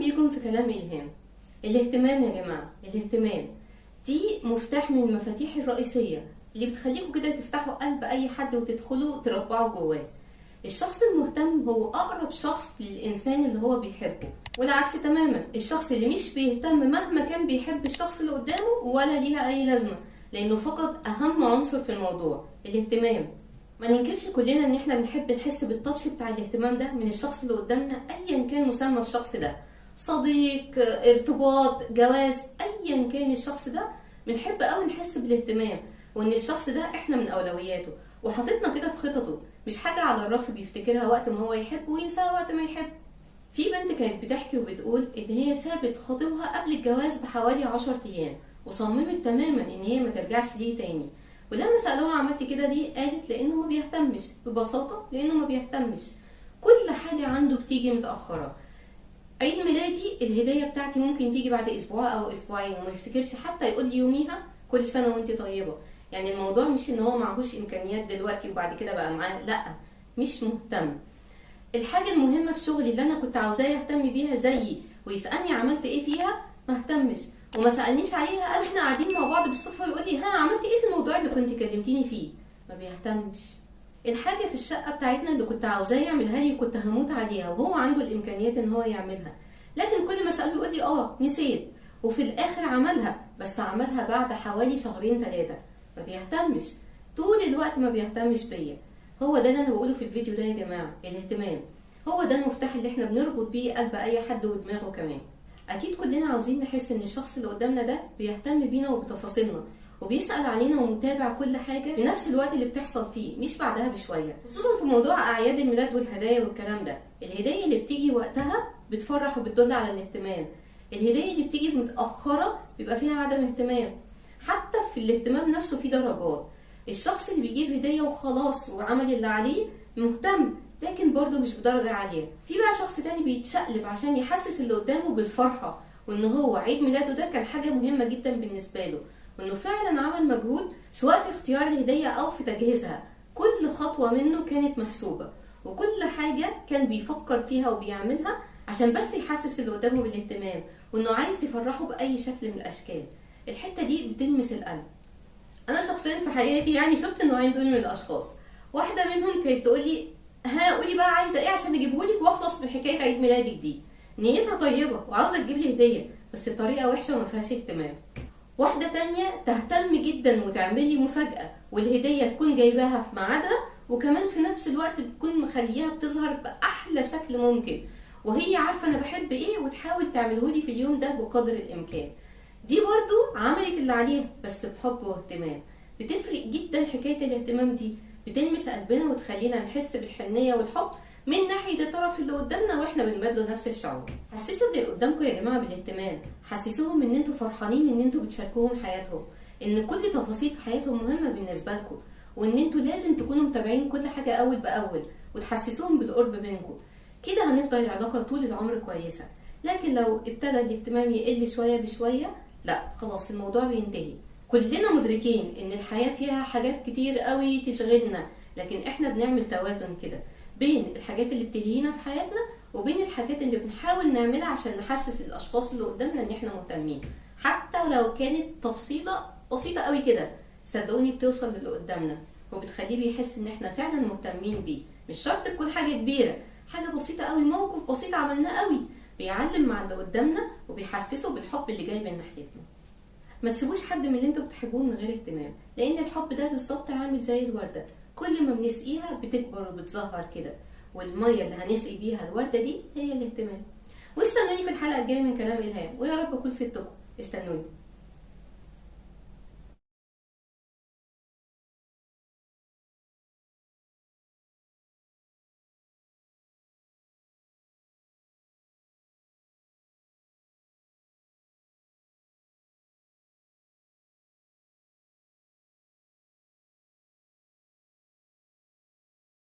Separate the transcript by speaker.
Speaker 1: بيكم في كلام إلهام. الاهتمام يا جماعة، الاهتمام دي مفتاح من المفاتيح الرئيسية اللي بتخليكم كده تفتحوا قلب أي حد وتدخلوا تربعوا جواه. الشخص المهتم هو أقرب شخص للإنسان اللي هو بيحبه، والعكس تماما، الشخص اللي مش بيهتم مهما كان بيحب الشخص اللي قدامه ولا ليها أي لازمة، لأنه فقد أهم عنصر في الموضوع، الاهتمام. ما ننكرش كلنا ان احنا بنحب نحس بالتاتش بتاع الاهتمام ده من الشخص اللي قدامنا ايا كان مسمى الشخص ده، صديق، ارتباط، جواز، ايا كان الشخص ده بنحب قوي نحس بالاهتمام، وان الشخص ده احنا من اولوياته وحاططنا كده في خططه، مش حاجه على الرف بيفتكرها وقت ما هو يحب وينساها وقت ما يحب. في بنت كانت بتحكي وبتقول ان هي سابت خطيبها قبل الجواز بحوالي 10 ايام وصممت تماما ان هي ما ترجعش ليه تاني. ولما سألوها عملتي كده ليه؟ قالت لأنه ما بيهتمش، ببساطة لأنه ما بيهتمش. كل حاجة عنده بتيجي متأخرة. عيد ميلادي الهدية بتاعتي ممكن تيجي بعد أسبوع أو أسبوعين وما يفتكرش حتى يقول لي يوميها كل سنة وانت طيبة. يعني الموضوع مش إن هو معهوش إمكانيات دلوقتي وبعد كده بقى معاه، لأ، مش مهتم. الحاجة المهمة في شغلي اللي أنا كنت عاوزاه يهتم بيها زيي ويسألني عملت إيه فيها، ما اهتمش وما سألنيش عليها. قال احنا قاعدين مع بعض بالصدفة يقول لي ها عملتي ايه في الموضوع اللي كنت كلمتيني فيه، ما بيهتمش. الحاجة في الشقة بتاعتنا اللي كنت عاوزاه يعملها لي وكنت هموت عليها وهو عنده الإمكانيات ان هو يعملها، لكن كل ما سأله يقول لي نسيت، وفي الآخر عملها، بس عملها بعد حوالي 2-3 ما بيهتمش. طول الوقت ما بيهتمش بيا. هو ده اللي انا بقوله في الفيديو ده يا جماعة، الاهتمام هو ده المفتاح اللي احنا بنربط بيه قلب اي حد ودماغه كمان. اكيد كلنا عاوزين نحس ان الشخص اللي قدامنا ده بيهتم بينا وبتفاصيلنا وبيسأل علينا ومتابع كل حاجة في نفس الوقت اللي بتحصل فيه، مش بعدها بشوية. خصوصا في موضوع اعياد الميلاد والهدايا والكلام ده، الهدية اللي بتيجي وقتها بتفرح وبتدل على الاهتمام، الهدية اللي بتيجي متأخرة بيبقى فيها عدم اهتمام. حتى في الاهتمام نفسه في درجات. الشخص اللي بيجيب هدية وخلاص وعمل اللي عليه مهتم، لكن برضه مش بدرجة عالية. في بقى شخص تاني بيتشقلب عشان يحسس اللي قدامه بالفرحة وان هو عيد ميلاده ده كان حاجة مهمة جدا بالنسبة له، وانه فعلا عمل مجهود سواء في اختيار الهدية او في تجهيزها. كل خطوة منه كانت محسوبة وكل حاجة كان بيفكر فيها وبيعملها عشان بس يحسس اللي قدامه بالاهتمام وانه عايز يفرحه بأي شكل من الاشكال. الحتة دي بتلمس القلب. انا شخصيا في حياتي يعني شفت النوعين دول من الاشخاص. واحدة منهم كانت تقولي ها قولي بقى عايزه ايه عشان اجيبهولك واخلص من حكايه عيد ميلادك دي. نيتها طيبه وعاوزه تجيب لي هديه بس بطريقه وحشه وما فيهاش اهتمام. واحده تانية تهتم جدا وتعمل لي مفاجاه والهديه تكون جايباها في ميعادها وكمان في نفس الوقت تكون مخليها بتظهر باحلى شكل ممكن وهي عارفه انا بحب ايه وتحاول تعملهولي في اليوم ده بقدر الامكان. دي برضو عملت اللي عليها بس بحب واهتمام. بتفرق جدا حكايه الاهتمام دي، بتلمس قلبنا وتخلينا نحس بالحنية والحب من ناحية الطرف اللي قدامنا واحنا بنبادله نفس الشعور. حسسوا اللي قدامكم يا جماعة بالاهتمام، حسسوهم ان انتوا فرحانين ان انتوا بتشاركوهم حياتهم، ان كل تفاصيل في حياتهم مهمة بالنسبة لكم، وان انتوا لازم تكونوا متابعين كل حاجة اول باول وتحسسوهم بالقرب منكم. كده هنفضل العلاقة طول العمر كويسة. لكن لو ابتدى الاهتمام يقل شوية بشوية، لا خلاص الموضوع بينتهي. كلنا مدركين ان الحياة فيها حاجات كتير قوي تشغلنا، لكن احنا بنعمل توازن كده بين الحاجات اللي بتلهينا في حياتنا وبين الحاجات اللي بنحاول نعملها عشان نحسس الاشخاص اللي قدامنا ان احنا مهتمين. حتى لو كانت تفصيلة بسيطة قوي كده، صدقوني بتوصل للي قدامنا وبتخليه بيحس ان احنا فعلا مهتمين بيه. مش شرط تكون حاجة كبيرة، حاجة بسيطة قوي، موقف بسيط عملناه قوي بيعلم مع اللي قدامنا وبيحسسه بالحب اللي جاي من ناحيتنا. ما تسيبوش حد من اللي انتوا بتحبوه من غير اهتمام، لان الحب ده بالظبط عامل زي الوردة، كل ما بنسقيها بتكبر وبتزهر كده، والمية اللي هنسقي بيها الوردة دي هي الاهتمام. واستنوني في الحلقة الجاية من كلام إلهام، ويا رب اكون فدتكم. استنوني.